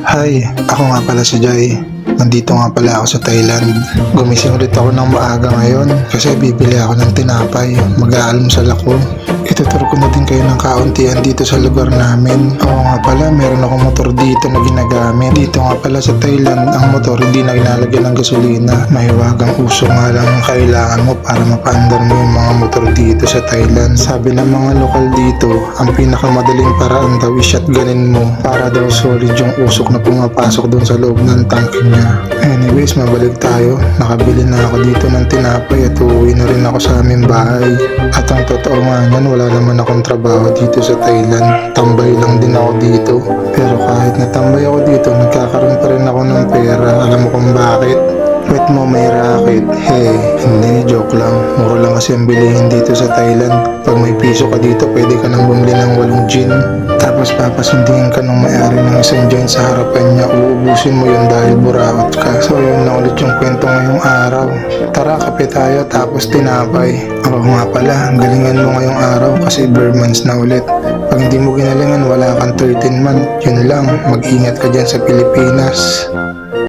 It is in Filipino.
Hi, ako nga pala si Jai. Nandito nga pala ako sa Thailand. Gumising ulit ako ng maaga ngayon kasi bibili ako ng tinapay. Mag-aalmusal ako. Ituturo ko na din kayo ng kauntian dito sa lugar namin. Oo nga pala, meron akong motor dito na ginagamit. Dito nga pala sa Thailand, ang motor hindi na ginalagyan ng gasolina. Mahiwagang uso nga lang ang kailangan mo para mapaandar mo yung mga motor dito sa Thailand. Sabi ng mga lokal dito, ang pinakamadaling paraan daw i-shotgunin mo para daw solid yung usok na pumapasok doon sa loob ng tanke niya. Anyways, mabalik tayo. Nakabili na ako dito ng tinapay at uuwi na rin ako sa aming bahay. At ang totoo nga niyan, wala naman akong trabaho dito sa Thailand. Tambay lang din ako dito. Pero kahit natambay ako dito, nagkakaroon pa rin ako ng pera. Alam mo kung bakit? Wait mo, may racket. Hey, hindi, joke lang. Mura lang kasi ang bilihin dito sa Thailand. Pag may piso ka dito, pwede ka nang bumili ng 8 gin. Tapos papasundin ka ng may-ari ng isang joint sa harapan niya. Uubusin mo yun dahil buraot ka. So yun na ulit yung kwento ngayong araw. Tara, kape tayo tapos tinapay. Oo nga pala, galingan mo ngayong araw kasi bare months na ulit. Pag hindi mo ginalingan, wala kang 13 month. Yun lang, mag-ingat ka dyan sa Pilipinas.